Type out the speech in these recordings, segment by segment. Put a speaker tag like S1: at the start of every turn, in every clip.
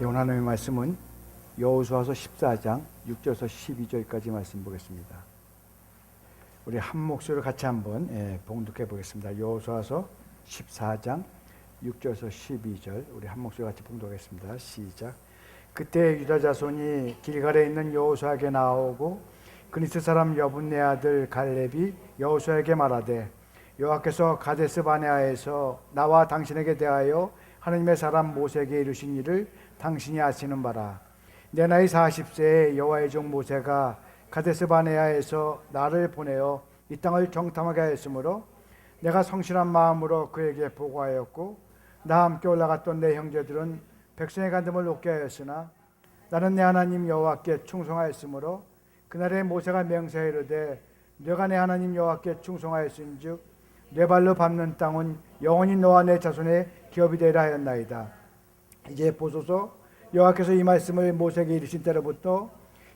S1: 오늘 하나님의 말씀은 여호수아서 14장 6절에서 12절까지 말씀 보겠습니다. 우리 한 목소리로 같이 한번 봉독해 보겠습니다. 여호수아서 14장 6절에서 12절 우리 한 목소리 같이 봉독하겠습니다. 시작. 그때 유다 자손이 길갈에 있는 여호수아에게 나오고 그니스 사람 여분네 아들 갈렙이 여호수아에게 말하되 여호와께서 가데스 바네아에서 나와 당신에게 대하여 하나님의 사람 모세에게 이르신 일을 당신이 아시는 바라. 내 나이 40세에 여호와의 종 모세가 가데스 바네아에서 나를 보내어 이 땅을 정탐하게 하였으므로 내가 성실한 마음으로 그에게 보고하였고 나와 함께 올라갔던 내 형제들은 백성의 간음을 놓게 하였으나 나는 내 하나님 여호와께 충성하였으므로 그날에 모세가 맹세하여 이르되 내가 내 하나님 여호와께 충성하였은즉 내 발로 밟는 땅은 영원히 너와 내 자손의 기업이 되리라 하였나이다. 이제 보소서, 여호와께서 이 말씀을 모세에게 이르신 때로부터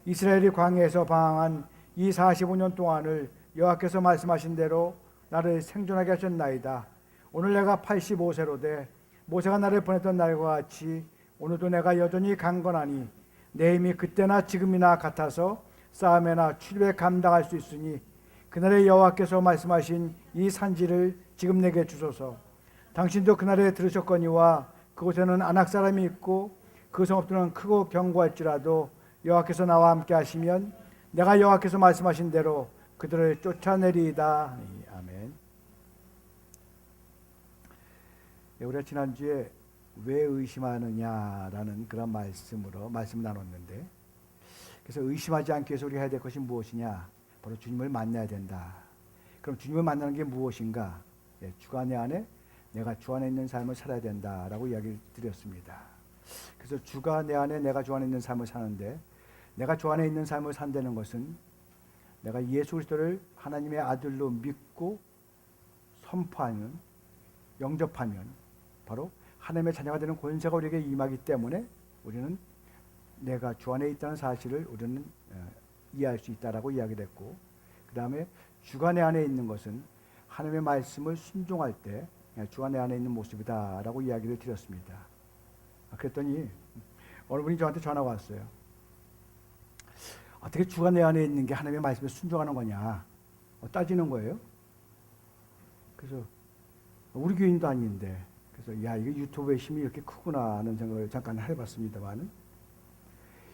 S1: 이스라엘이 광야에서 방황한 이 45년 동안을 여호와께서 말씀하신 대로 나를 생존하게 하셨나이다. 오늘 내가 85세로 돼 모세가 나를 보냈던 날과 같이 오늘도 내가 여전히 강건하니 내 힘이 그때나 지금이나 같아서 싸움에나 출입에 감당할 수 있으니 그날에 여호와께서 말씀하신 이 산지를 지금 내게 주소서. 당신도 그날에 들으셨거니와 그곳에는 아낙 사람이 있고 그 성읍들은 크고 견고할지라도 여호와께서 나와 함께 하시면 내가 여호와께서 말씀하신 대로 그들을 쫓아내리이다. 아멘. 우리가 지난주에 왜 의심하느냐라는 그런 말씀으로 말씀을 나눴는데, 그래서 의심하지 않기 위해서 우리가 해야 될 것이 무엇이냐? 바로 주님을 만나야 된다. 그럼 주님을 만나는 게 무엇인가? 주가 내 안에, 내가 주 안에 있는 삶을 살아야 된다라고 이야기를 드렸습니다. 그래서 주가 내 안에, 내가 주 안에 있는 삶을 사는데, 내가 주 안에 있는 삶을 산다는 것은 내가 예수 그리스도를 하나님의 아들로 믿고 선포하면, 영접하면 바로 하나님의 자녀가 되는 권세가 우리에게 임하기 때문에 우리는 내가 주 안에 있다는 사실을 우리는 이해할 수 있다라고 이야기를 했고, 그 다음에 주가 내 안에 있는 것은 하나님의 말씀을 순종할 때 주가 내 안에 있는 모습이다라고 이야기를 드렸습니다. 그랬더니 어느 분이 저한테 전화가 왔어요. 어떻게 주가 내 안에 있는 게 하나님의 말씀에 순종하는 거냐 따지는 거예요. 그래서 우리 교인도 아닌데, 그래서 야, 이게 유튜브의 힘이 이렇게 크구나 하는 생각을 잠깐 해봤습니다만,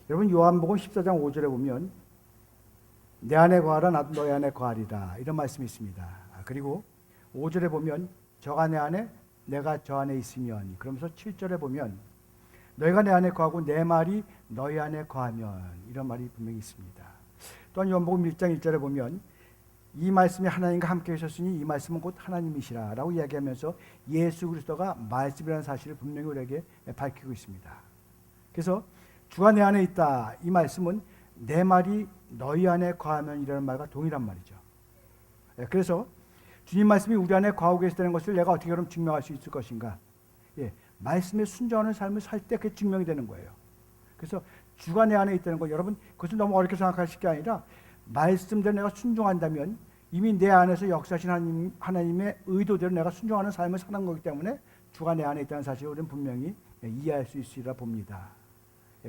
S1: 여러분 요한복음 14장 5절에 보면 내 안에 거하라 나도 너희 안에 거하리라 이런 말씀이 있습니다. 그리고 5절에 보면 저가 내 안에 내가 저 안에 있으면, 그러면서 7절에 보면 너희가 내 안에 거하고 내 말이 너희 안에 거하면 이런 말이 분명히 있습니다. 또한 요한복음 1장 1절에 보면 이 말씀이 하나님과 함께 계셨으니 이 말씀은 곧 하나님이시라 라고 이야기하면서 예수 그리스도가 말씀이라는 사실을 분명히 우리에게 밝히고 있습니다. 그래서 주가 내 안에 있다, 이 말씀은 내 말이 너희 안에 거하면 이라는 말과 동일한 말이죠. 그래서 주님 말씀이 우리 안에 거하고 계시다는 것을 내가 어떻게 그럼 증명할 수 있을 것인가? 말씀에 순종하는 삶을 살 때 그게 증명이 되는 거예요. 그래서 주가 내 안에 있다는 거, 여러분 그것을 너무 어렵게 생각하실 게 아니라 말씀대로 내가 순종한다면 이미 내 안에서 역사하신 하나님의 의도대로 내가 순종하는 삶을 사는 거기 때문에 주가 내 안에 있다는 사실을 우리는 분명히 이해할 수 있으리라 봅니다.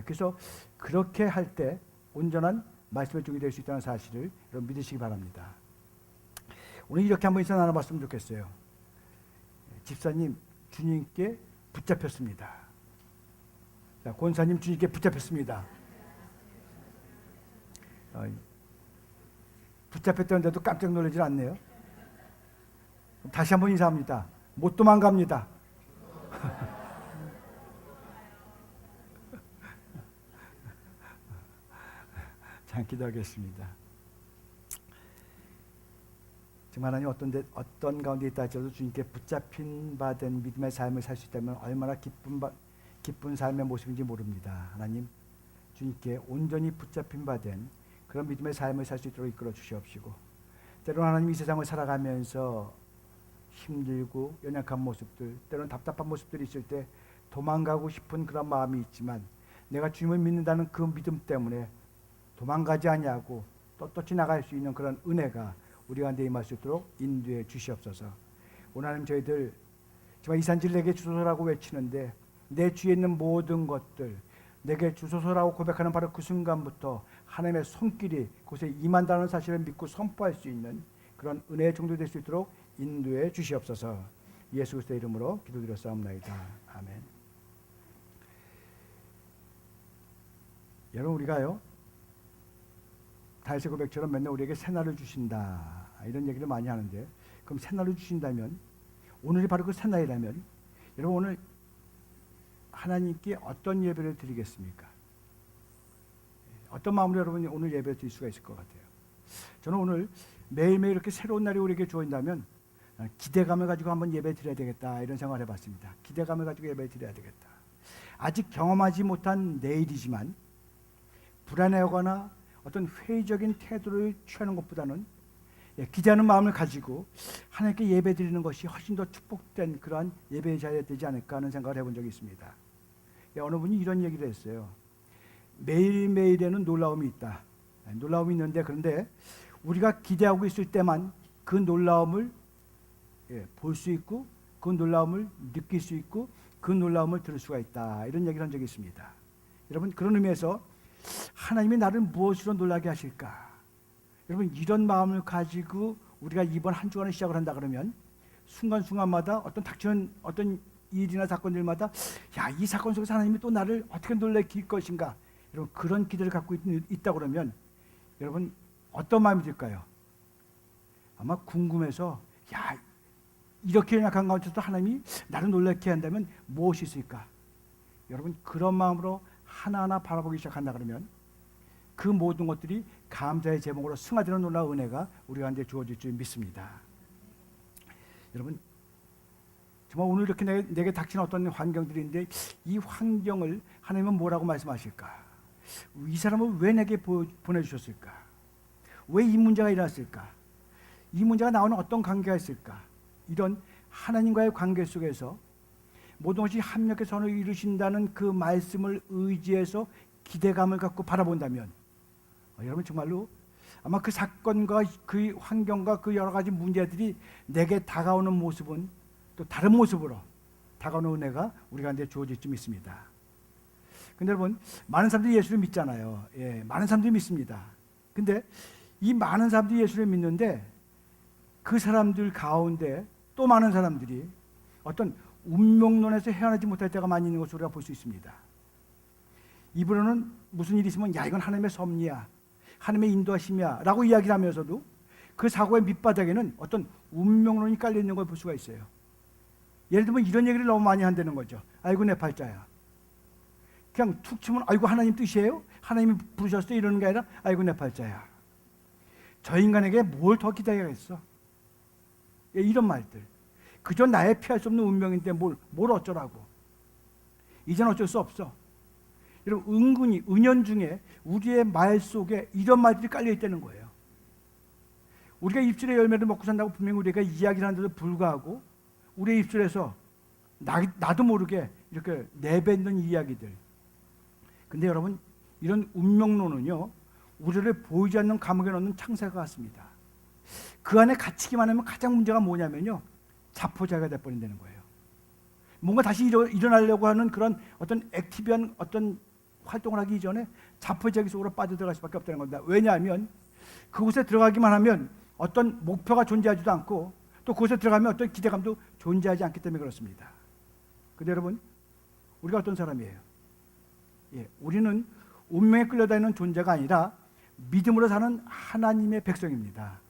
S1: 그래서 그렇게 할 때 온전한 말씀의 종이 될 수 있다는 사실을 여러분 믿으시기 바랍니다. 오늘 이렇게 한번 인사 나눠봤으면 좋겠어요. 집사님, 주님께 붙잡혔습니다. 자, 권사님, 주님께 붙잡혔습니다. 붙잡혔다는데도 깜짝 놀라질 않네요. 다시 한번 인사합니다. 못 도망갑니다. 자, 기도하겠습니다. 정말 하나님 어떤 가운데 있다 할지라도 주님께 붙잡힌 바 된 믿음의 삶을 살 수 있다면 얼마나 기쁜 삶의 모습인지 모릅니다. 하나님, 주님께 온전히 붙잡힌 바 된 그런 믿음의 삶을 살 수 있도록 이끌어 주시옵시고, 때로는 하나님 이 세상을 살아가면서 힘들고 연약한 모습들, 때로는 답답한 모습들이 있을 때 도망가고 싶은 그런 마음이 있지만 내가 주님을 믿는다는 그 믿음 때문에 도망가지 아니하고 떳떳이 나갈 수 있는 그런 은혜가 우리 가운데 임할 수 있도록 인도해 주시옵소서. 오늘 하나님, 저희들 정말 이 산지를 내게 주소서라고 외치는데 내 주위에 있는 모든 것들, 내게 주소서라고 고백하는 바로 그 순간부터 하나님의 손길이 그곳에 임한다는 사실을 믿고 선포할 수 있는 그런 은혜의 정도 될 수 있도록 인도해 주시옵소서. 예수 그리스도의 이름으로 기도드렸사옵나이다. 아멘. 여러분, 우리가요 다윗의 고백처럼 맨날 우리에게 새날을 주신다 이런 얘기를 많이 하는데, 그럼 새날을 주신다면, 오늘이 바로 그 새날이라면 여러분 오늘 하나님께 어떤 예배를 드리겠습니까? 어떤 마음으로 여러분이 오늘 예배를 드릴 수가 있을 것 같아요? 저는 오늘 매일매일 이렇게 새로운 날이 우리에게 주어진다면 기대감을 가지고 한번 예배 드려야 되겠다 이런 생각을 해봤습니다. 기대감을 가지고 예배 드려야 되겠다. 아직 경험하지 못한 내일이지만 불안해하거나 어떤 회의적인 태도를 취하는 것보다는 기대하는 마음을 가지고 하나님께 예배 드리는 것이 훨씬 더 축복된 그러한 예배의 자리가 되지 않을까 하는 생각을 해본 적이 있습니다. 어느 분이 이런 얘기를 했어요. 매일매일에는 놀라움이 있다. 놀라움이 있는데, 그런데 우리가 기대하고 있을 때만 그 놀라움을 볼 수 있고 그 놀라움을 느낄 수 있고 그 놀라움을 들을 수가 있다. 이런 얘기를 한 적이 있습니다. 여러분, 그런 의미에서 하나님이 나를 무엇으로 놀라게 하실까? 여러분, 이런 마음을 가지고 우리가 이번 한 주간을 시작을 한다 그러면 순간순간마다 어떤 닥치는 어떤 일이나 사건들마다 이 사건 속에서 하나님이 또 나를 어떻게 놀래킬 것인가, 여러분 그런 기대를 갖고 있다 그러면 여러분 어떤 마음이 들까요? 아마 궁금해서 이렇게 연약한 가운데서도 하나님이 나를 놀라게 한다면 무엇이 있을까? 여러분 그런 마음으로 하나하나 바라보기 시작한다 그러면 그 모든 것들이 감사의 제목으로 승화되는 놀라운 은혜가 우리 가운데 주어질 줄 믿습니다. 여러분 정말 오늘 이렇게 내게 닥치는 어떤 환경들인데 이 환경을 하나님은 뭐라고 말씀하실까? 이 사람을 왜 내게 보내주셨을까? 왜 이 문제가 일어났을까? 이 문제가 나오는 어떤 관계가 있을까? 이런 하나님과의 관계 속에서 모든 것이 합력의 선을 이루신다는 그 말씀을 의지해서 기대감을 갖고 바라본다면 여러분 정말로 아마 그 사건과 그 환경과 그 여러 가지 문제들이 내게 다가오는 모습은 또 다른 모습으로 다가오는 은혜가 우리 가운데 주어질 줄 믿습니다. 근데 여러분 많은 사람들이 예수를 믿잖아요. 많은 사람들이 믿습니다. 근데 이 많은 사람들이 예수를 믿는데 그 사람들 가운데 또 많은 사람들이 어떤 운명론에서 헤어나지 못할 때가 많이 있는 것으로 우리가 볼 수 있습니다. 입으로는 무슨 일이 있으면 이건 하나님의 섭리야, 하나님의 인도하심이야 라고 이야기를 하면서도 그 사고의 밑바닥에는 어떤 운명론이 깔려있는 걸 볼 수가 있어요. 예를 들면 이런 얘기를 너무 많이 한다는 거죠. 아이고 내 팔자야. 그냥 툭 치면 아이고 하나님 뜻이에요? 하나님이 부르셨어요? 이러는 게 아니라 아이고 내 팔자야. 저 인간에게 뭘 더 기다려야겠어? 이런 말들. 그저 나의 피할 수 없는 운명인데 뭘 어쩌라고. 이젠 어쩔 수 없어. 여러분 은근히 은연중에 우리의 말 속에 이런 말들이 깔려있다는 거예요. 우리가 입술의 열매를 먹고 산다고 분명히 우리가 이야기를 하는데도 불구하고 우리의 입술에서 나도 모르게 이렇게 내뱉는 이야기들. 근데 여러분 이런 운명론은요 우리를 보이지 않는 감옥에 넣는 창살과 같습니다. 그 안에 갇히기만 하면 가장 문제가 뭐냐면요 자포자기가 돼버린다는 거예요. 뭔가 다시 일어나려고 하는 그런 어떤 액티비한 어떤 활동을 하기 이전에 자포자기 속으로 빠져들어갈 수밖에 없다는 겁니다. 왜냐하면 그곳에 들어가기만 하면 어떤 목표가 존재하지도 않고 또 그곳에 들어가면 어떤 기대감도 존재하지 않기 때문에 그렇습니다. 근데 여러분 우리가 어떤 사람이에요? 우리는 운명에 끌려다니는 존재가 아니라 믿음으로 사는 하나님의 백성입니다.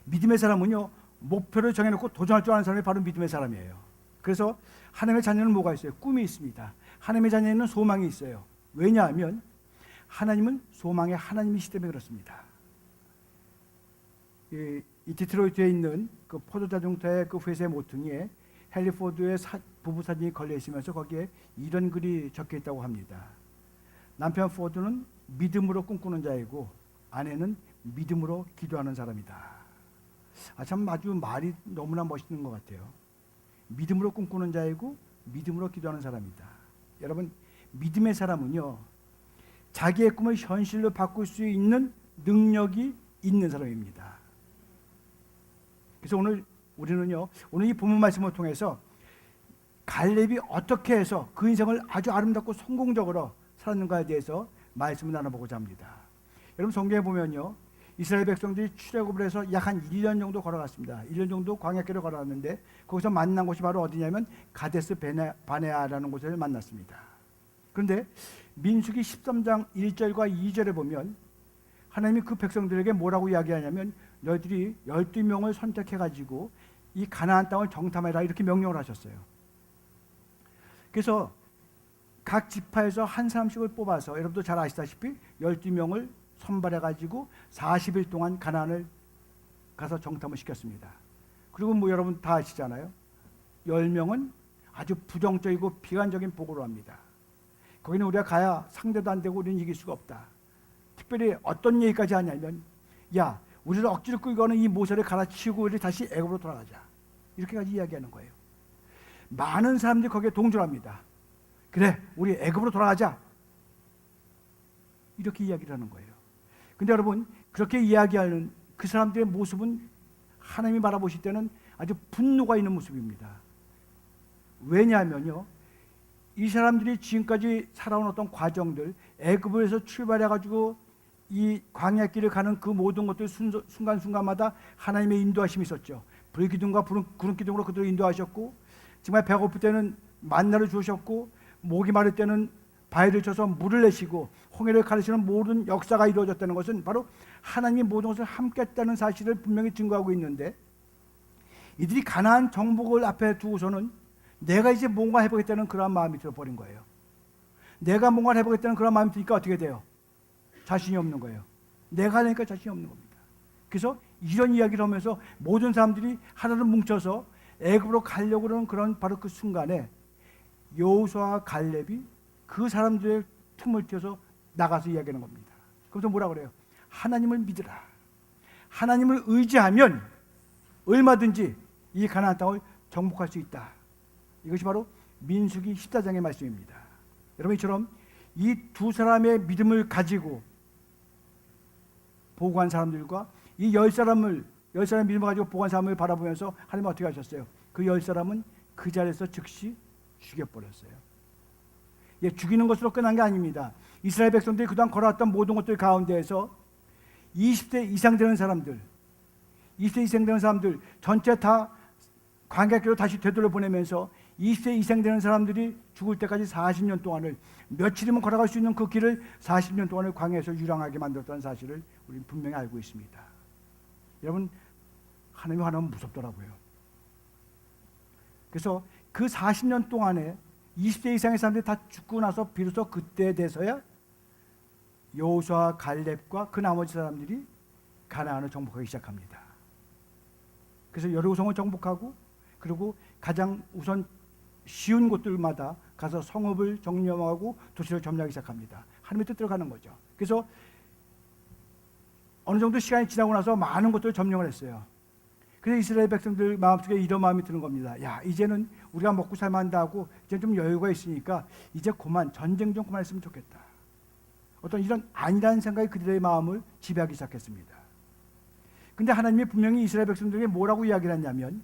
S1: 믿음의 사람은요 목표를 정해놓고 도전할 줄 아는 사람이 바로 믿음의 사람이에요. 그래서 하나님의 자녀는 뭐가 있어요? 꿈이 있습니다. 하나님의 자녀에는 소망이 있어요. 왜냐하면 하나님은 소망의 하나님이시기 때문에 그렇습니다. 이 디트로이트에 있는 그 포도 자동차의 그 회사의 모퉁이에 헨리 포드의 부부 사진이 걸려 있으면서 거기에 이런 글이 적혀 있다고 합니다. 남편 포드는 믿음으로 꿈꾸는 자이고 아내는 믿음으로 기도하는 사람이다. 참 아주 말이 너무나 멋있는 것 같아요. 믿음으로 꿈꾸는 자이고 믿음으로 기도하는 사람이다. 여러분 믿음의 사람은요 자기의 꿈을 현실로 바꿀 수 있는 능력이 있는 사람입니다. 그래서 오늘 우리는요 오늘 이 본문 말씀을 통해서 갈렙이 어떻게 해서 그 인생을 아주 아름답고 성공적으로 살았는가에 대해서 말씀을 나눠보고자 합니다. 여러분 성경에 보면요, 이스라엘 백성들이 출애굽을 해서 약 한 1년 정도 걸어갔습니다. 1년 정도 광야길을 걸어갔는데 거기서 만난 곳이 바로 어디냐면 가데스 바네아라는 곳을 만났습니다. 그런데 민수기 13장 1절과 2절에 보면 하나님이 그 백성들에게 뭐라고 이야기하냐면 너희들이 12명을 선택해가지고 이 가나안 땅을 정탐해라 이렇게 명령을 하셨어요. 그래서 각 지파에서 한 사람씩을 뽑아서 여러분도 잘 아시다시피 12명을 선발해가지고 40일 동안 가나안을 가서 정탐을 시켰습니다. 그리고 뭐 여러분 다 아시잖아요. 10명은 아주 부정적이고 비관적인 보고를 합니다. 거기는 우리가 가야 상대도 안 되고 우리는 이길 수가 없다. 특별히 어떤 얘기까지 하냐면 야 우리를 억지로 끌고 가는 이 모세를 갈아치우고 우리 다시 애굽으로 돌아가자 이렇게까지 이야기하는 거예요. 많은 사람들이 거기에 동조합니다. 그래 우리 애굽으로 돌아가자 이렇게 이야기를 하는 거예요. 근데 여러분 그렇게 이야기하는 그 사람들의 모습은 하나님이 바라보실 때는 아주 분노가 있는 모습입니다. 왜냐하면요 이 사람들이 지금까지 살아온 어떤 과정들, 애굽에서 출발해가지고 이 광야길을 가는 그 모든 것들 순간순간마다 하나님의 인도하심이 있었죠. 불기둥과 구름기둥으로 그들을 인도하셨고 정말 배고플 때는 만나를 주셨고 목이 마를 때는 바위를 쳐서 물을 내시고 홍해를 가르치는 모든 역사가 이루어졌다는 것은 바로 하나님이 모든 것을 함께 했다는 사실을 분명히 증거하고 있는데 이들이 가나안 정복을 앞에 두고서는 내가 이제 뭔가 해보겠다는 그런 마음이 들어버린 거예요. 내가 뭔가 해보겠다는 그런 마음이 드니까 어떻게 돼요? 자신이 없는 거예요. 내가 하니까 자신이 없는 겁니다. 그래서 이런 이야기를 하면서 모든 사람들이 하나로 뭉쳐서 애굽으로 가려고 하는 그런 바로 그 순간에 여호수아와 갈렙이 그 사람들의 틈을 튀어서 나가서 이야기하는 겁니다. 그래서 뭐라 그래요? 하나님을 믿으라. 하나님을 의지하면 얼마든지 이 가나안 땅을 정복할 수 있다. 이것이 바로 민수기 14장의 말씀입니다. 여러분 이처럼 이 두 사람의 믿음을 가지고 보고한 사람들과 이 10사람의 믿음을 가지고 보고한 사람을 바라보면서 하나님은 어떻게 하셨어요? 그 10사람은 그 자리에서 즉시 죽여버렸어요. 예, 죽이는 것으로 끝난 게 아닙니다. 이스라엘 백성들이 그동안 걸어왔던 모든 것들 가운데에서 20세 이상 되는 사람들, 20세 이상 되는 사람들 전체 다 광야길로 다시 되돌려 보내면서 20세 이상 되는 사람들이 죽을 때까지 40년 동안을 며칠이면 걸어갈 수 있는 그 길을 40년 동안을 광야에서 유랑하게 만들었다는 사실을 우리는 분명히 알고 있습니다. 여러분 하나님이 하나면 무섭더라고요. 그래서 그 40년 동안에 20세 이상의 사람들이 다 죽고 나서 비로소 그때 돼서야 여호수아 갈렙과 그 나머지 사람들이 가나안을 정복하기 시작합니다. 그래서 여리고성을 정복하고 그리고 가장 우선 쉬운 곳들마다 가서 성읍을 정령하고 도시를 점령하기 시작합니다. 하나님의 뜻대로 가는 거죠. 그래서 어느 정도 시간이 지나고 나서 많은 것들을 점령을 했어요. 그래서 이스라엘 백성들 마음속에 이런 마음이 드는 겁니다. 야 이제는 우리가 먹고 살만다 하고 이제 좀 여유가 있으니까 이제 그만 전쟁 좀 그만했으면 좋겠다. 어떤 이런 아니라는 생각이 그들의 마음을 지배하기 시작했습니다. 근데 하나님이 분명히 이스라엘 백성들에게 뭐라고 이야기를 했냐면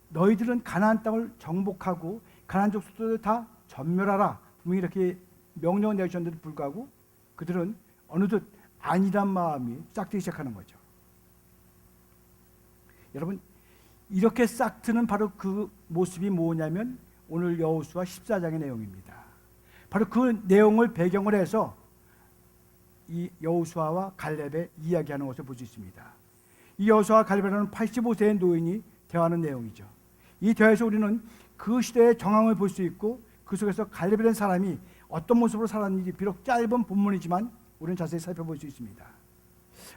S1: 너희들은 가나안 땅을 정복하고 가나안 족속들을 다 전멸하라. 분명히 이렇게 명령을 내주셨는데도 불구하고 그들은 어느덧 아니란 마음이 싹트기 시작하는 거죠. 여러분 이렇게 싹트는 바로 그 모습이 뭐냐면 오늘 여호수아 14장의 내용입니다. 바로 그 내용을 배경을 해서 이 여호수아와 갈렙의 이야기하는 것을 볼 수 있습니다. 이 여호수아와 갈렙이라는 85세의 노인이 대화하는 내용이죠. 이 대화에서 우리는 그 시대의 정황을 볼 수 있고 그 속에서 갈렙이라는 사람이 어떤 모습으로 살았는지 비록 짧은 본문이지만 우리는 자세히 살펴볼 수 있습니다.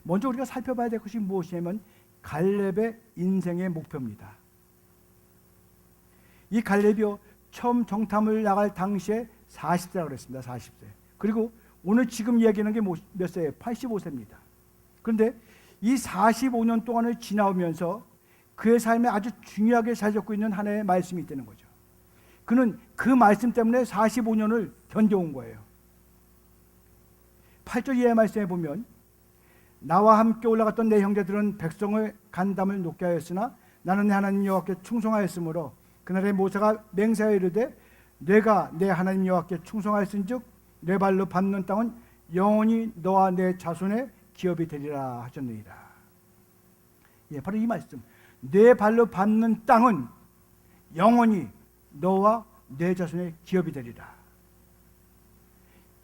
S1: 먼저 우리가 살펴봐야 될 것이 무엇이냐면 갈렙의 인생의 목표입니다. 이 갈렙이요 처음 정탐을 나갈 당시에 40세라고 그랬습니다. 40세. 그리고 오늘 지금 이야기하는 게 몇 세예요? 85세입니다. 그런데 이 45년 동안을 지나오면서 그의 삶에 아주 중요하게 잘 적고 있는 하나의 말씀이 있다는 거죠. 그는 그 말씀 때문에 45년을 견뎌온 거예요. 8절 이하의 말씀에 보면 나와 함께 올라갔던 내 형제들은 백성의 간담을 높게 하였으나 나는 내 하나님 여호와께 충성하였으므로 그날에 모세가 맹세하여 이르되 내가 내 하나님 여호와께 충성하였은즉 내 발로 밟는 땅은 영원히 너와 내 자손의 기업이 되리라 하셨느니라. 예, 바로 이 말씀. 내 발로 밟는 땅은 영원히 너와 내 자손의 기업이 되리라.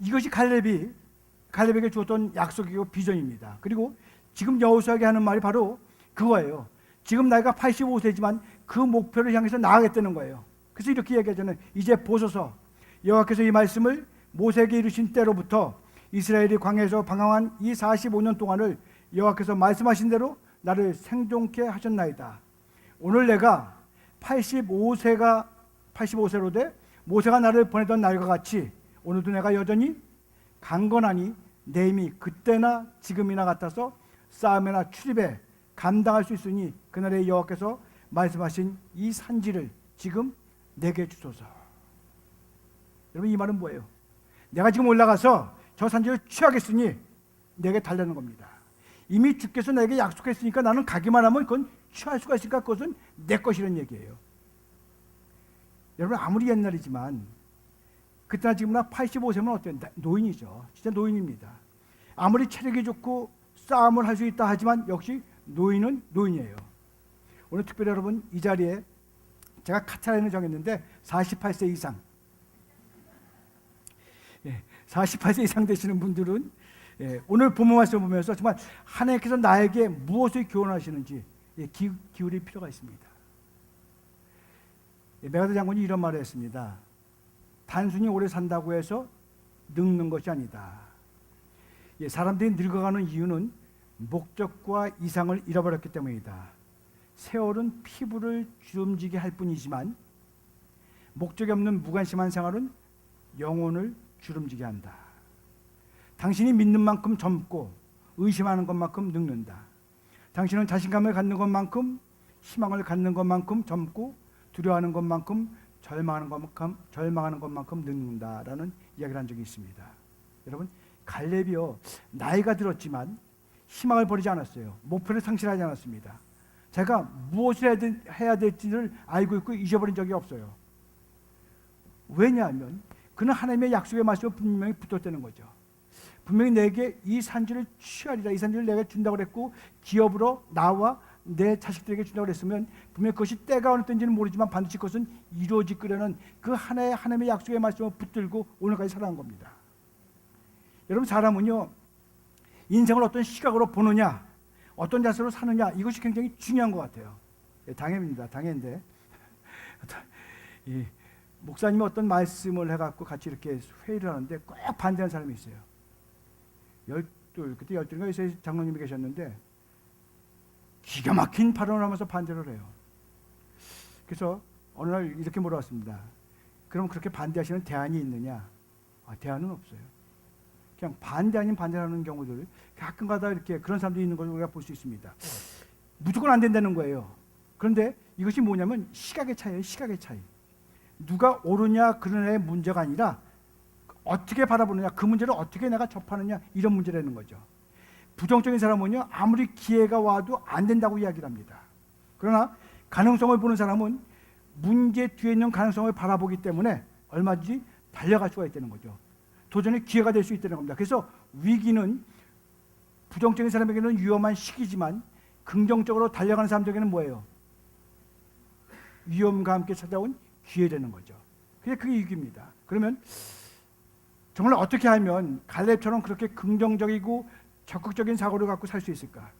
S1: 이것이 갈렙에게 주었던 약속이고 비전입니다. 그리고 지금 여호수아에게 하는 말이 바로 그거예요. 지금 나이가 85세지만 그 목표를 향해서 나아가겠다는 거예요. 그래서 이렇게 얘기하잖아요. 이제 보소서, 여호와께서 이 말씀을 모세에게 이르신 때로부터 이스라엘이 광야에서 방황한 이 45년 동안을 여호와께서 말씀하신 대로 나를 생존케 하셨나이다. 오늘 내가 85세로 돼 모세가 나를 보내던 날과 같이 오늘도 내가 여전히 강건하니 내 힘이 그때나 지금이나 같아서 싸움이나 출입에 감당할 수 있으니 그날에 여호와께서 말씀하신 이 산지를 지금 내게 주소서. 여러분, 이 말은 뭐예요? 내가 지금 올라가서 저 산지를 취하겠으니 내게 달라는 겁니다. 이미 주께서 내게 약속했으니까 나는 가기만 하면 그건 취할 수가 있으니까 그것은 내 것이라는 얘기예요. 여러분, 아무리 옛날이지만 그때나 지금나 85세면 어때요? 노인이죠. 진짜 노인입니다. 아무리 체력이 좋고 싸움을 할 수 있다 하지만 역시 노인은 노인이에요. 오늘 특별히 여러분, 이 자리에 제가 카타라인을 정했는데 48세 이상, 48세 이상 되시는 분들은 오늘 본문 말씀을 보면서 정말 하나님께서 나에게 무엇을 교훈하시는지 기울일 필요가 있습니다. 메가드 장군이 이런 말을 했습니다. 단순히 오래 산다고 해서 늙는 것이 아니다. 사람들이 늙어가는 이유는 목적과 이상을 잃어버렸기 때문이다. 세월은 피부를 주름지게 할 뿐이지만 목적이 없는 무관심한 생활은 영혼을 주름지게 한다. 당신이 믿는 만큼 젊고 의심하는 것만큼 늙는다. 당신은 자신감을 갖는 것만큼, 희망을 갖는 것만큼 젊고 두려워하는 것만큼, 절망하는 것만큼 늙는다라는 이야기를 한 적이 있습니다. 여러분, 갈렙이요, 나이가 들었지만 희망을 버리지 않았어요. 목표를 상실하지 않았습니다. 제가 무엇을 해야 될지를 알고 있고 잊어버린 적이 없어요. 왜냐하면 그는 하나님의 약속의 말씀을 분명히 붙었다는 거죠. 분명히 내게 이 산지를 취하리라, 이 산지를 내가 준다고 그랬고 기업으로 나와 내 자식들에게 준다고 그랬으면 분명히 그것이 때가 어느 때인지는 모르지만 반드시 그것은 이루어질 거라는 그 하나님의 약속의 말씀을 붙들고 오늘까지 살아간 겁니다. 여러분, 사람은요, 인생을 어떤 시각으로 보느냐, 어떤 자세로 사느냐, 이것이 굉장히 중요한 것 같아요. 당연입니다. 당연인데 목사님이 어떤 말씀을 해갖고 같이 이렇게 회의를 하는데 꼭 반대하는 사람이 있어요. 그때 12인가 장로님이 계셨는데 기가 막힌 발언을 하면서 반대를 해요. 그래서 어느 날 이렇게 물어봤습니다. 그럼 그렇게 반대하시는 대안이 있느냐? 대안은 없어요. 그냥 반대 아닌 반대하는 경우들 가끔가다 이렇게 그런 사람들이 있는 걸 우리가 볼 수 있습니다. 무조건 안 된다는 거예요. 그런데 이것이 뭐냐면 시각의 차이예요. 시각의 차이. 누가 옳으냐 그러냐의 문제가 아니라 어떻게 바라보느냐, 그 문제를 어떻게 내가 접하느냐, 이런 문제라는 거죠. 부정적인 사람은요, 아무리 기회가 와도 안 된다고 이야기를 합니다. 그러나 가능성을 보는 사람은 문제 뒤에 있는 가능성을 바라보기 때문에 얼마든지 달려갈 수가 있다는 거죠. 도전의 기회가 될 수 있다는 겁니다. 그래서 위기는 부정적인 사람에게는 위험한 시기지만 긍정적으로 달려가는 사람들에게는 뭐예요? 위험과 함께 찾아온 기회되는 거죠. 그게 위기입니다. 그러면 정말 어떻게 하면 갈렙처럼 그렇게 긍정적이고 적극적인 사고를 갖고 살 수 있을까?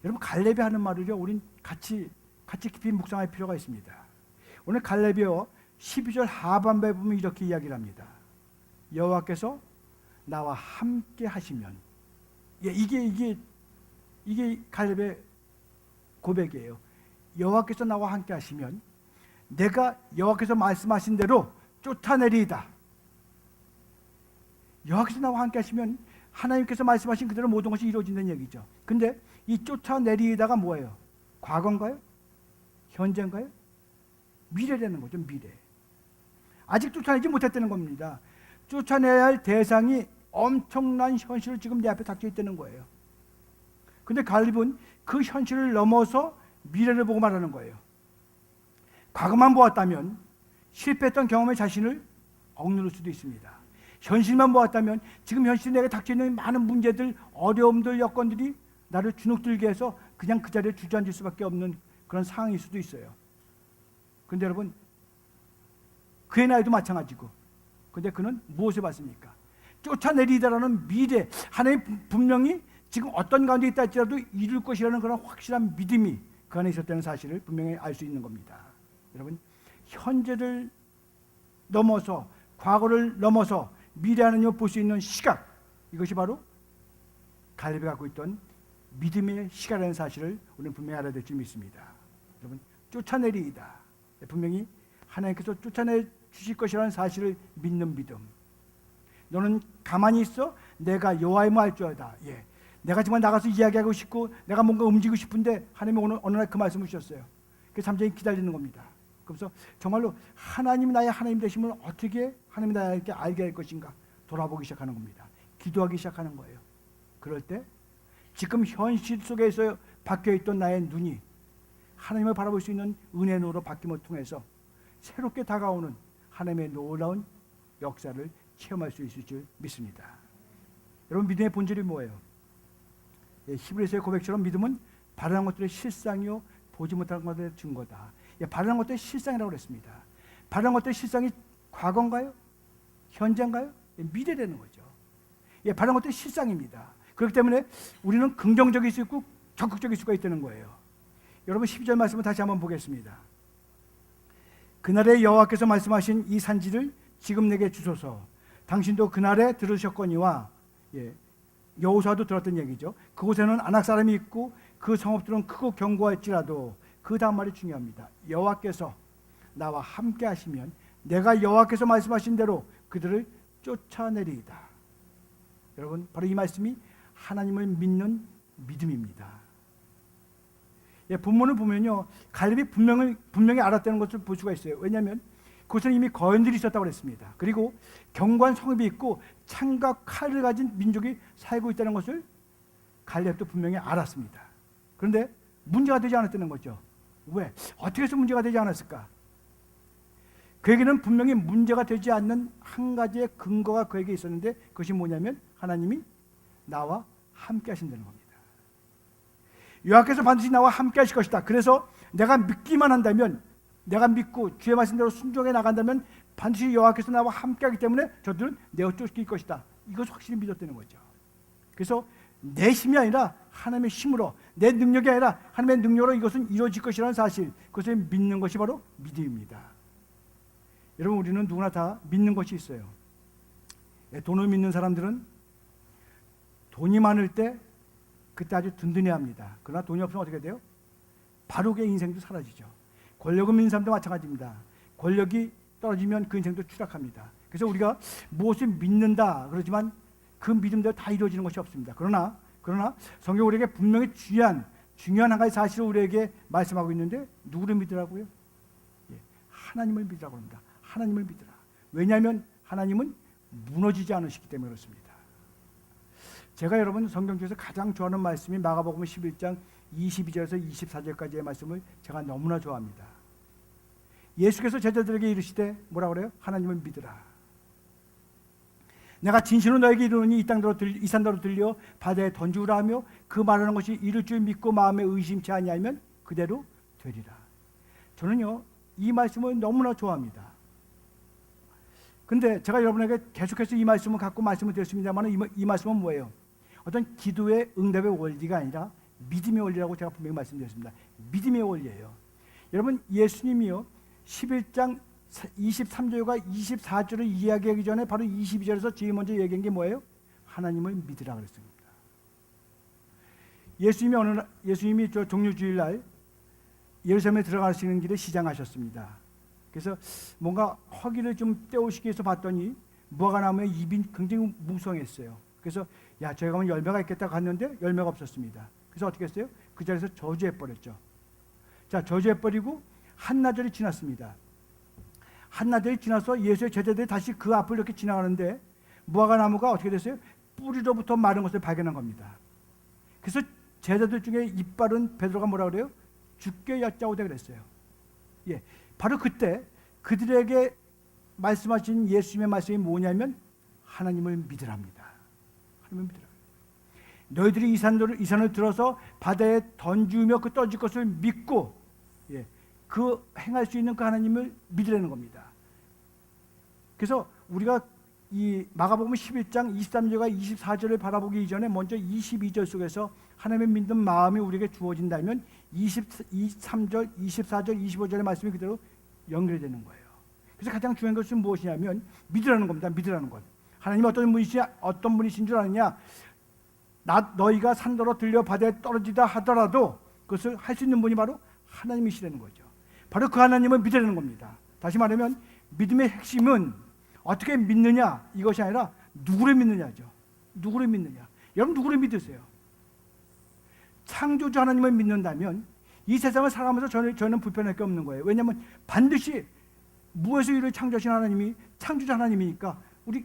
S1: 여러분, 갈렙이 하는 말을요, 우린 같이 깊이 묵상할 필요가 있습니다. 오늘 갈렙이요, 12절 하반부에 보면 이렇게 이야기를 합니다. 여호와께서 나와 함께 하시면, 이게 갈렙의 고백이에요. 여호와께서 나와 함께 하시면 내가 여호와께서 말씀하신 대로 쫓아내리이다. 여호와께서 나와 함께 하시면 하나님께서 말씀하신 그대로 모든 것이 이루어진다는 얘기죠. 근데 이 쫓아내리이다가 뭐예요? 과거인가요? 현재인가요? 미래라는 거죠. 미래. 아직 쫓아내지 못했다는 겁니다. 쫓아내야 할 대상이 엄청난 현실을 지금 내 앞에 닥쳐 있다는 거예요. 근데 갈렙은 그 현실을 넘어서 미래를 보고 말하는 거예요. 과거만 보았다면 실패했던 경험의 자신을 억누를 수도 있습니다. 현실만 보았다면 지금 현실에 내게 닥쳐있는 많은 문제들, 어려움들, 여건들이 나를 주눅들게 해서 그냥 그 자리에 주저앉을 수밖에 없는 그런 상황일 수도 있어요. 그런데 여러분, 그의 나이도 마찬가지고, 근데 그는 무엇을 봤습니까? 쫓아내리다라는 미래, 하나님 분명히 지금 어떤 가운데 있다 할지라도 이룰 것이라는 그런 확실한 믿음이 그 안에 있었다는 사실을 분명히 알 수 있는 겁니다. 여러분, 현재를 넘어서, 과거를 넘어서 미래 하나님을 볼 수 있는 시각, 이것이 바로 갈렙이 갖고 있던 믿음의 시각이라는 사실을 우리는 분명히 알아야 될 줄 믿습니다. 여러분, 쫓아내리이다, 분명히 하나님께서 쫓아내 주실 것이라는 사실을 믿는 믿음. 너는 가만히 있어? 내가 여호와의 말 할지어다. 예, 내가 정말 나가서 이야기하고 싶고 내가 뭔가 움직이고 싶은데 하나님이 오늘 어느 날 그 말씀을 주셨어요. 그래서 잠시 기다리는 겁니다. 그래서 정말로 하나님이 나의 하나님 되심을 어떻게 하나님이 나에게 알게 할 것인가 돌아보기 시작하는 겁니다. 기도하기 시작하는 거예요. 그럴 때 지금 현실 속에서 박혀있던 나의 눈이 하나님을 바라볼 수 있는 은혜의 눈으로 바뀜을 통해서 새롭게 다가오는 하나님의 놀라운 역사를 체험할 수 있을 줄 믿습니다. 여러분, 믿음의 본질이 뭐예요? 히브리서의 고백처럼 믿음은 바라는 것들의 실상이요 보지 못하는 것들의 증거다. 바라는 것들의 실상이라고 그랬습니다. 바라는 것들의 실상이 과거인가요? 현재인가요? 미래라는 거죠. 바라는 것들의 실상입니다. 그렇기 때문에 우리는 긍정적일 수 있고 적극적일 수가 있다는 거예요. 여러분, 12절 말씀을 다시 한번 보겠습니다. 그날에 여호와께서 말씀하신 이 산지를 지금 내게 주소서. 당신도 그날에 들으셨거니와, 여호수아도 들었던 얘기죠. 그곳에는 아낙 사람이 있고 그 성읍들은 크고 견고할지라도, 그 다음 말이 중요합니다. 여호와께서 나와 함께 하시면 내가 여호와께서 말씀하신 대로 그들을 쫓아내리이다. 여러분, 바로 이 말씀이 하나님을 믿는 믿음입니다. 본문을 보면요, 갈렙이 분명히 알았다는 것을 볼 수가 있어요. 왜냐하면 그곳에는 이미 거인들이 있었다고 그랬습니다. 그리고 견고한 성읍이 있고 창과 칼을 가진 민족이 살고 있다는 것을 갈렙도 분명히 알았습니다. 그런데 문제가 되지 않았다는 거죠. 왜? 어떻게 해서 문제가 되지 않았을까? 그에게는 분명히 문제가 되지 않는 한 가지의 근거가 그에게 있었는데, 그것이 뭐냐면 하나님이 나와 함께 하신다는 겁니다. 여호와께서 반드시 나와 함께 하실 것이다. 그래서 내가 믿기만 한다면, 내가 믿고 주의 말씀대로 순종해 나간다면 반드시 여호와께서 나와 함께 하기 때문에 저들은 내어 쫓길 것이다. 이것을 확실히 믿었다는 거죠. 그래서 내 힘이 아니라 하나님의 힘으로, 내 능력이 아니라 하나님의 능력으로 이것은 이루어질 것이라는 사실, 그것을 믿는 것이 바로 믿음입니다. 여러분, 우리는 누구나 다 믿는 것이 있어요. 돈을 믿는 사람들은 돈이 많을 때 그때 아주 든든해합니다. 그러나 돈이 없으면 어떻게 돼요? 바로게 인생도 사라지죠. 권력을 믿는 사람도 마찬가지입니다. 권력이 떨어지면 그 인생도 추락합니다. 그래서 우리가 무엇을 믿는다 그러지만 그 믿음대로 다 이루어지는 것이 없습니다. 그러나 성경 우리에게 분명히 중요한 한 가지 사실을 우리에게 말씀하고 있는데, 누구를 믿으라고요? 하나님을 믿으라고 합니다. 하나님을 믿으라. 왜냐하면 하나님은 무너지지 않으시기 때문에 그렇습니다. 제가 여러분 성경 중에서 가장 좋아하는 말씀이 마가복음 11장 22절에서 24절까지의 말씀을 제가 너무나 좋아합니다. 예수께서 제자들에게 이르시되 뭐라고 그래요? 하나님을 믿으라. 내가 진실로 너에게 이르노니 이 산더러 들려 바다에 던지우라 하며 그 말하는 것이 이룰 줄 믿고 마음에 의심치 아니하면 그대로 되리라. 저는요, 이 말씀을 너무나 좋아합니다. 근데 제가 여러분에게 계속해서 이 말씀을 갖고 말씀을 드렸습니다만 이 말씀은 뭐예요? 어떤 기도의 응답의 원리가 아니라 믿음의 원리라고 제가 분명히 말씀드렸습니다. 믿음의 원리예요. 여러분, 예수님이요 11장 23절과 24절을 이야기하기 전에 바로 22절에서 제일 먼저 얘기한 게 뭐예요? 하나님을 믿으라 그랬습니다. 예수님이 저 종료주일날 예루살렘에 들어가시는 길에 시장하셨습니다. 그래서 뭔가 허기를 좀 떼우시기 위해서 봤더니 무화과나무의 잎이 굉장히 무성했어요. 그래서 저기 가면 열매가 있겠다 갔는데 열매가 없었습니다. 그래서 어떻게 했어요? 그 자리에서 저주해버렸죠. 저주해버리고 한나절이 지났습니다. 한나절이 지나서 예수의 제자들이 다시 그 앞을 이렇게 지나가는데 무화과나무가 어떻게 됐어요? 뿌리로부터 마른 것을 발견한 겁니다. 그래서 제자들 중에 이빨은 베드로가 뭐라 그래요? 죽게 얕자오되 그랬어요. 바로 그때 그들에게 말씀하신 예수님의 말씀이 뭐냐면 하나님을 믿으랍니다. 하나님을 믿으라. 너희들이 이 산을 들어서 바다에 던지며 그 떠질 것을 믿고 그 행할 수 있는 그 하나님을 믿으라는 겁니다. 그래서 우리가 이 마가복음 11장 23절과 24절을 바라보기 이전에 먼저 22절 속에서 하나님을 믿는 마음이 우리에게 주어진다면 23절, 24절, 25절의 말씀이 그대로 연결이 되는 거예요. 그래서 가장 중요한 것은 무엇이냐면 믿으라는 겁니다. 믿으라는 것. 하나님이 어떤 분이신 줄 아느냐? 너희가 산더러 들려 바다에 떨어지다 하더라도 그것을 할 수 있는 분이 바로 하나님이시라는 거죠. 바로 그 하나님을 믿으라는 겁니다. 다시 말하면 믿음의 핵심은 어떻게 믿느냐 이것이 아니라 누구를 믿느냐죠. 누구를 믿느냐. 여러분 누구를 믿으세요? 창조주 하나님을 믿는다면 이 세상을 살아가면서 저는 불편할 게 없는 거예요. 왜냐하면 반드시 무에서 이를 창조하신 하나님이 창조주 하나님이니까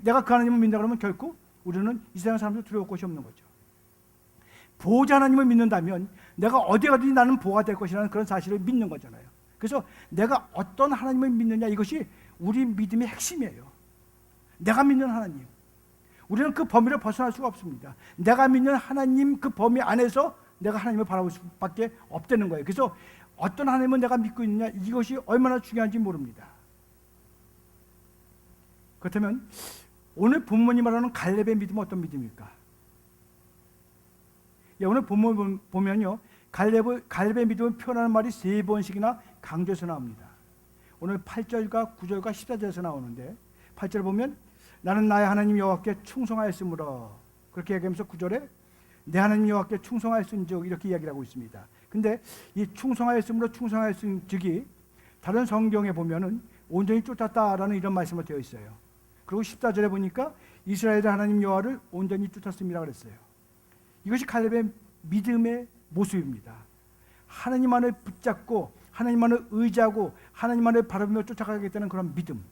S1: 내가 그 하나님을 믿는다 그러면 결코 우리는 이 세상 사람들 두려울 것이 없는 거죠. 보호자 하나님을 믿는다면 내가 어디 가든지 나는 보호가 될 것이라는 그런 사실을 믿는 거잖아요. 그래서 내가 어떤 하나님을 믿느냐 이것이 우리 믿음의 핵심이에요. 내가 믿는 하나님. 우리는 그 범위를 벗어날 수가 없습니다. 내가 믿는 하나님 그 범위 안에서 내가 하나님을 바라볼 수밖에 없다는 거예요. 그래서 어떤 하나님을 내가 믿고 있느냐 이것이 얼마나 중요한지 모릅니다. 그렇다면 오늘 본문이 말하는 갈렙의 믿음은 어떤 믿음일까? 오늘 본문 보면요, 갈렙의 믿음을 표현하는 말이 3번씩이나 강조해서 나옵니다. 오늘 8절과 9절과 14절에서 나오는데 8절 보면 나는 나의 하나님 여호와께 충성하였으므로 그렇게 얘기하면서 9절에 내 하나님 여호와께 충성하였은즉 이렇게 이야기를 하고 있습니다. 근데 이 충성하였음즉이 다른 성경에 보면은 온전히 쫓았다라는 이런 말씀으로 되어 있어요. 그리고 14절에 보니까 이스라엘의 하나님 여호와를 온전히 쫓았음이라고 그랬어요. 이것이 갈렙의 믿음의 모습입니다. 하나님만을 붙잡고 하나님만을 의지하고 하나님만을 바라보며 쫓아가겠다는 그런 믿음.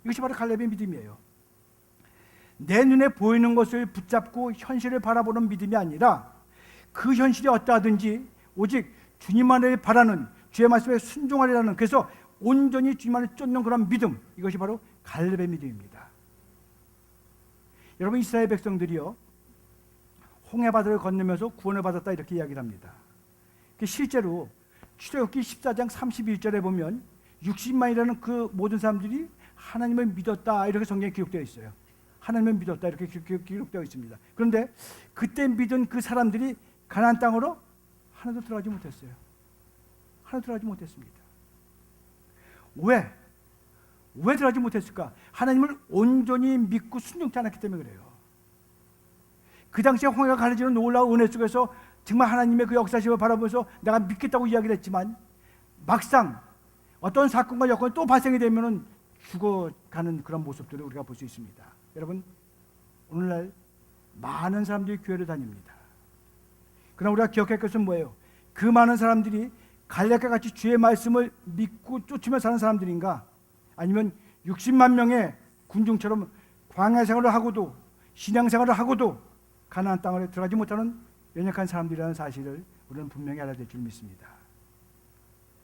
S1: 이것이 바로 갈렙의 믿음이에요. 내 눈에 보이는 것을 붙잡고 현실을 바라보는 믿음이 아니라 그 현실이 어떠하든지 오직 주님만을 바라는 주의 말씀에 순종하리라는, 그래서 온전히 주님만을 쫓는 그런 믿음, 이것이 바로 갈렙의 믿음입니다. 여러분, 이스라엘 백성들이요 홍해바다를 건너면서 구원을 받았다 이렇게 이야기를 합니다. 실제로 출애굽기 14장 31절에 보면 60만이라는 그 모든 사람들이 하나님을 믿었다 이렇게 성경에 기록되어 있어요. 하나님을 믿었다 이렇게 기록되어 있습니다. 그런데 그때 믿은 그 사람들이 가나안 땅으로 하나도 들어가지 못했어요. 하나도 들어가지 못했습니다. 왜 들어가지 못했을까? 하나님을 온전히 믿고 순종치 않았기 때문에 그래요. 그 당시에 홍해가 가려지는 놀라운 은혜 속에서 정말 하나님의 그 역사심을 바라보면서 내가 믿겠다고 이야기를 했지만 막상 어떤 사건과 여건이 또 발생이 되면은 죽어가는 그런 모습들을 우리가 볼 수 있습니다. 여러분, 오늘날 많은 사람들이 교회를 다닙니다. 그러나 우리가 기억할 것은 뭐예요? 그 많은 사람들이 갈렙과 같이 주의 말씀을 믿고 쫓으며 사는 사람들인가? 아니면 60만 명의 군중처럼 광야 생활을 하고도 신앙 생활을 하고도 가나안 땅에 들어가지 못하는 연약한 사람들이라는 사실을 우리는 분명히 알아야 될 줄 믿습니다.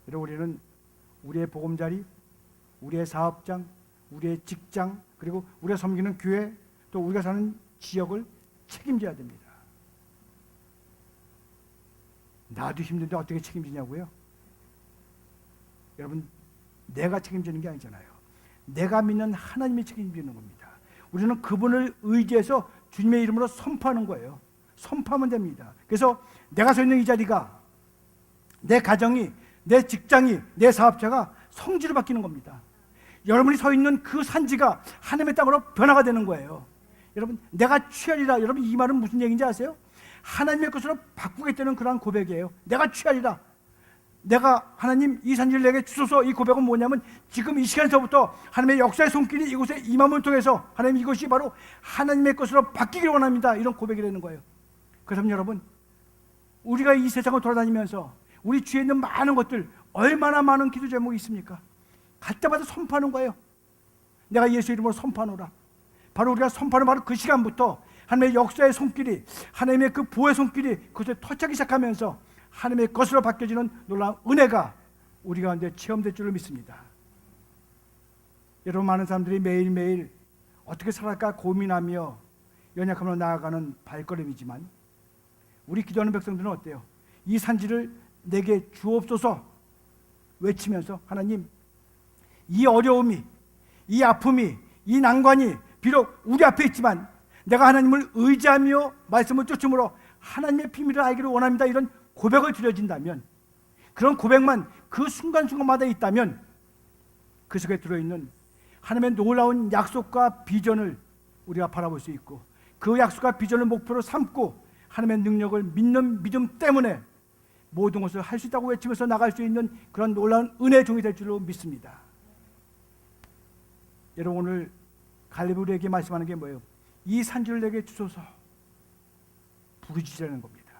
S1: 여러분, 우리는 우리의 보금자리, 우리의 사업장, 우리의 직장, 그리고 우리가 섬기는 교회, 또 우리가 사는 지역을 책임져야 됩니다. 나도 힘든데 어떻게 책임지냐고요? 여러분, 내가 책임지는 게 아니잖아요. 내가 믿는 하나님이 책임지는 겁니다. 우리는 그분을 의지해서 주님의 이름으로 선포하는 거예요. 선포하면 됩니다. 그래서 내가 서 있는 이 자리가, 내 가정이, 내 직장이, 내 사업자가 성지로 바뀌는 겁니다. 여러분이 서 있는 그 산지가 하나님의 땅으로 변화가 되는 거예요. 여러분, 내가 취하리라. 여러분, 이 말은 무슨 얘기인지 아세요? 하나님의 것으로 바꾸겠다는 그러한 고백이에요. 내가 취하리라. 내가 하나님 이 산지를 내게 주소서. 이 고백은 뭐냐면 지금 이 시간서부터 하나님의 역사의 손길이 이곳에 임함을 통해서 하나님 이것이 바로 하나님의 것으로 바뀌기를 원합니다. 이런 고백이 되는 거예요. 그럼 여러분, 우리가 이 세상을 돌아다니면서 우리 주위에 있는 많은 것들, 얼마나 많은 기도 제목이 있습니까? 갈 때마다 선포하는 거예요. 내가 예수 이름으로 선포하노라. 바로 우리가 선포하는 바로 그 시간부터 하나님의 역사의 손길이, 하나님의 그 보호의 손길이 그것에 터치하기 시작하면서 하나님의 것으로 바뀌어지는 놀라운 은혜가 우리 가운데 체험될 줄을 믿습니다. 여러분, 많은 사람들이 매일매일 어떻게 살아갈까 고민하며 연약함으로 나아가는 발걸음이지만 우리 기도하는 백성들은 어때요? 이 산지를 내게 주옵소서 외치면서 하나님, 이 어려움이, 이 아픔이, 이 난관이 비록 우리 앞에 있지만 내가 하나님을 의지하며 말씀을 쫓음으로 하나님의 비밀을 알기를 원합니다. 이런 고백을 드려진다면, 그런 고백만 그 순간순간마다 있다면 그 속에 들어있는 하나님의 놀라운 약속과 비전을 우리가 바라볼 수 있고, 그 약속과 비전을 목표로 삼고 하나님의 능력을 믿는 믿음 때문에 모든 것을 할 수 있다고 외치면서 나갈 수 있는 그런 놀라운 은혜의 종이 될 줄로 믿습니다. 여러분, 오늘 갈렙이 우리에게 말씀하는 게 뭐예요? 이 산지를 내게 주소서 부르짖으라는 겁니다.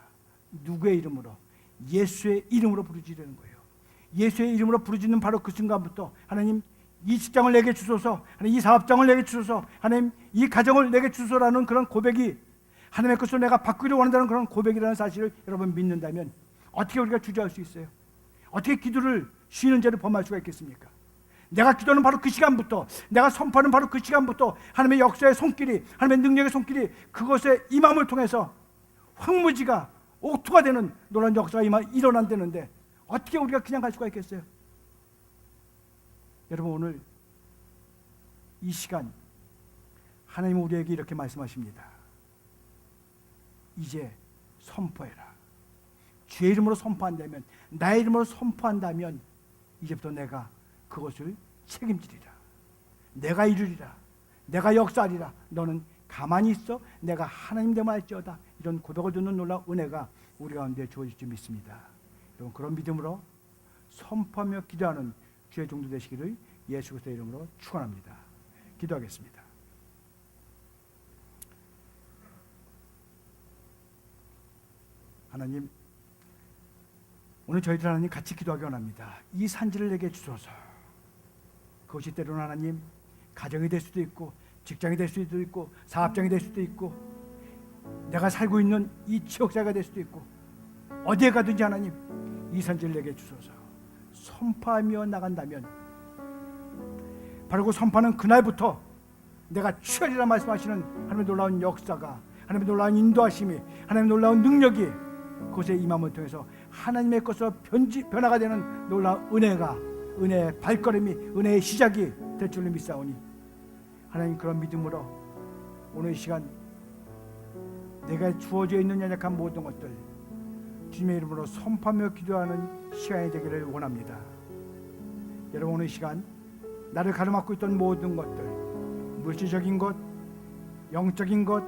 S1: 누구의 이름으로? 예수의 이름으로 부르짖으라는 거예요. 예수의 이름으로 부르짖는 바로 그 순간부터 하나님, 이 직장을 내게 주소서, 하나님, 이 사업장을 내게 주소서, 하나님, 이 가정을 내게 주소서라는 그런 고백이 하나님의 것으로 내가 바꾸기를 원한다는 그런 고백이라는 사실을 여러분 믿는다면 어떻게 우리가 주저할 수 있어요? 어떻게 기도를 쉬는 죄를 범할 수가 있겠습니까? 내가 기도하는 바로 그 시간부터, 내가 선포하는 바로 그 시간부터 하나님의 역사의 손길이, 하나님의 능력의 손길이 그것의 임함을 통해서 황무지가 옥토가 되는 놀라운 역사가 일어난다는데 어떻게 우리가 그냥 갈 수가 있겠어요? 여러분, 오늘 이 시간 하나님은 우리에게 이렇게 말씀하십니다. 이제 선포해라. 주의 이름으로 선포한다면, 나의 이름으로 선포한다면 이제부터 내가 그것을 책임지리라. 내가 이루리라. 내가 역사하리라. 너는 가만히 있어. 내가 하나님 되면 할지어다. 이런 고백을 듣는 놀라운 은혜가 우리 가운데 주어질 줄 믿습니다. 여러분, 그런 믿음으로 선포하며 기도하는 주의 종도 되시기를 예수 그리스도의 이름으로 축원합니다. 기도하겠습니다. 하나님, 오늘 저희들 하나님 같이 기도하기 원합니다. 이 산지를 내게 주소서. 그것이 때로는 하나님 가정이 될 수도 있고, 직장이 될 수도 있고, 사업장이 될 수도 있고, 내가 살고 있는 이 지역사회가 될 수도 있고, 어디에 가든지 하나님 이 산지를 내게 주소서. 선포하며 나간다면 바로 그 선포하는 그날부터 내가 취하리라 말씀하시는 하나님의 놀라운 역사가, 하나님의 놀라운 인도하심이, 하나님의 놀라운 능력이 그것의 임함을 통해서 하나님의 것으로 변화가 되는 놀라운 은혜가, 은혜의 발걸음이, 은혜의 시작이 될 줄로 믿사오니 하나님, 그런 믿음으로 오늘 이 시간 내가 주어져 있는 연약한 모든 것들 주님의 이름으로 선포하며 기도하는 시간이 되기를 원합니다. 여러분, 오늘 이 시간 나를 가로막고 있던 모든 것들, 물질적인 것, 영적인 것,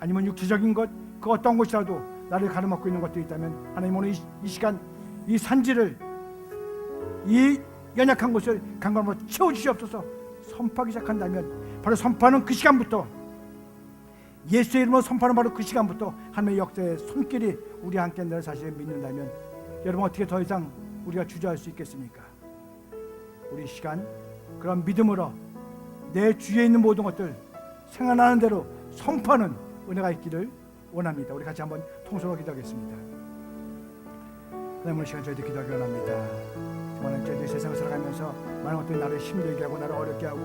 S1: 아니면 육체적인 것, 그 어떤 것이라도 나를 가로막고 있는 것들이 있다면 하나님, 오늘 이 시간 이 산지를, 이 연약한 곳을 강건함으로 채워주시옵소서. 선포하기 시작한다면 바로 선포하는 그 시간부터, 예수의 이름으로 선포하는 바로 그 시간부터 하나님의 역사의 손길이 우리와 함께 한다는 사실을 믿는다면 여러분, 어떻게 더 이상 우리가 주저할 수 있겠습니까? 우리 시간 그런 믿음으로 내 주위에 있는 모든 것들 생각나는 대로 선포하는 은혜가 있기를 원합니다. 우리 같이 한번 통성으로 기도하겠습니다. 하나님, 오늘 시간 저희들 기도하기 원합니다. 정말 저희들 세상을 살아가면서 많은 것들이 나를 힘들게 하고 나를 어렵게 하고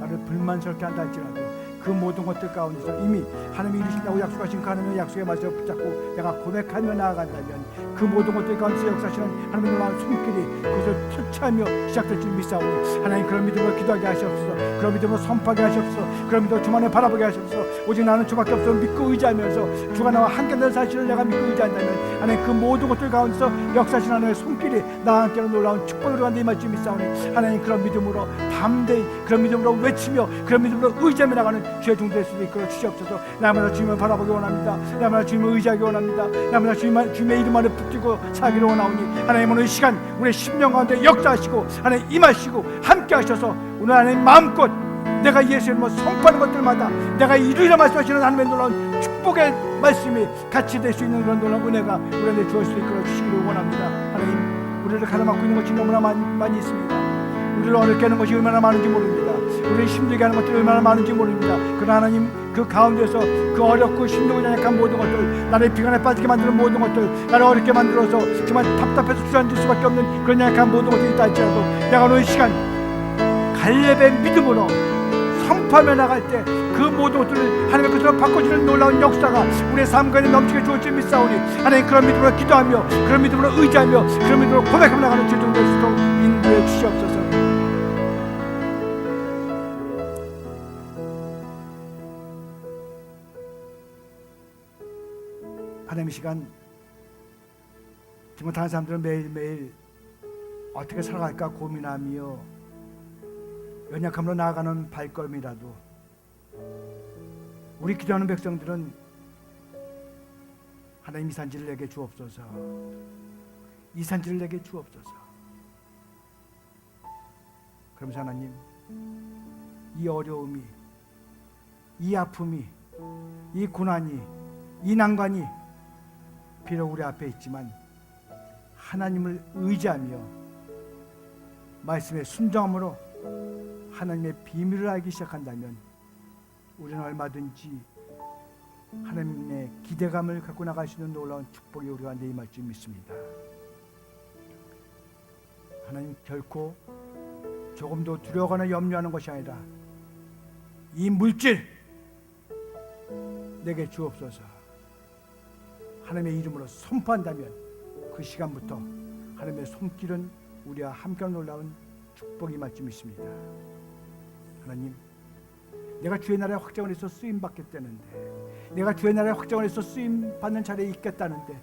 S1: 나를 불만스럽게 한다 할지라도 그 모든 것들 가운데서 이미 하나님이 이루신다고 약속하신 그 하나님의 약속의 말씀을 붙잡고 내가 고백하며 나아간다면 그 모든 것들 가운데서 역사하시는 하나님의 놀라운 손길이 그것을 터치하며 시작될 줄 믿사오니 하나님, 그런 믿음으로 기도하게 하시옵소서. 그런 믿음으로 선포하게 하시옵소서. 그런 믿음으로 주만을 바라보게 하시옵소서. 오직 나는 주밖에 없어 믿고 의지하면서 주가 나와 함께 된 사실을 내가 믿고 의지한다면 하나님, 그 모든 것들 가운데서 역사하시는 하나님의 손길이 나와 함께하는 놀라운 축복으로 간다 이 말씀 믿사오니 하나님, 그런 믿음으로 담대히, 그런 믿음으로 외치며, 그런 믿음으로 의지하며 나가는 주의 종들 될 수 있도록 주시옵소서. 날마다 주님을 바라보기 원합니다. 날마다 주님을 의지하기 원합니다. 날마다 주님의 이름 안에 붙들고 살기를 원하오니 하나님, 오늘 이 시간 우리의 심령 가운데 역사하시고 하나님 임하시고 함께 하셔서 오늘 하나님 마음껏 내가 예수의 이름으로 선포하는 것들마다 내가 이루리라 말씀하시는 하나님의 놀라운 축복의 말씀이 같이 될 수 있는 그런 놀라운 은혜가 우리에게 주어질 수 있도록 주시기를 원합니다. 하나님, 우리를 가로막고 있는 것이 너무나 많이 있습니다. 우리를 어렵게 하는 것이 얼마나 많은지 모릅니다. 우리를 힘들게 하는 것들이 얼마나 많은지 모릅니다. 그러나 하나님, 그 가운데서 그 어렵고 힘들고 연약한 모든 것들, 나를 비관에 빠지게 만드는 모든 것들, 나를 어렵게 만들어서 정말 답답해서 주저앉을 수밖에 없는 그런 연약한 모든 것들이 있다 할지라도 내가 오늘 이 시간 갈렙의 믿음으로 선포하며 나갈 때 그 모든 것들을 하나님의 것으로 바꿔주는 놀라운 역사가 우리의 삶 가운데 넘치게 주어 줄 믿사오니 하나님 그런 믿음으로 기도하며 그런 믿음으로 의지하며 그런 믿음으로 고백하며 나가는 최종 될 수 있도록 인도해 주시옵소서. 하나님 이 시간 지금 다른 사람들은 매일매일 어떻게 살아갈까 고민하며 연약함으로 나아가는 발걸음이라도 우리 기도하는 백성들은 하나님 이 산지를 내게 주옵소서. 이 산지를 내게 주옵소서. 그러면서 하나님 이 어려움이 이 아픔이 이 고난이 이 난관이 비록 우리 앞에 있지만 하나님을 의지하며 말씀에 순종함으로 하나님의 비밀을 알기 시작한다면 우리는 얼마든지 하나님의 기대감을 갖고 나갈 수 있는 놀라운 축복이 우리 가운데 임할 줄 믿습니다. 하나님 결코 조금도 두려워하거나 염려하는 것이 아니라 이 물질 내게 주옵소서. 하나님의 이름으로 선포한다면 그 시간부터 하나님의 손길은 우리와 함께 놀라운 축복이 임할 줄 믿습니다. 하나님 내가 주의 나라의 확장을 해서 쓰임받겠다는데 내가 주의 나라의 확장을 해서 쓰임받는 자리에 있겠다는데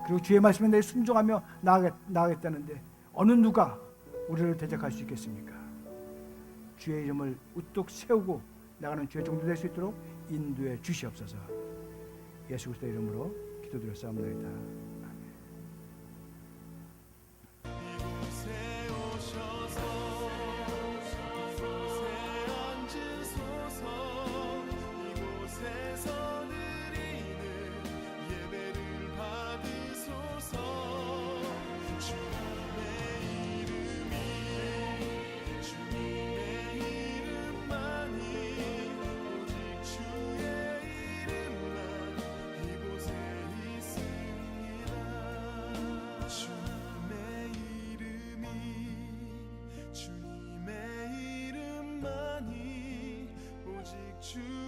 S1: 그리고 주의 말씀에 내 순종하며 나아가겠다는데 어느 누가 우리를 대적할 수 있겠습니까? 주의 이름을 우뚝 세우고 나가는 주의 종들 될 수 있도록 인도해 주시옵소서. 예수 그리스도의 이름으로 기도드렸사옵나이다.
S2: 주님의 이름만이 오직 주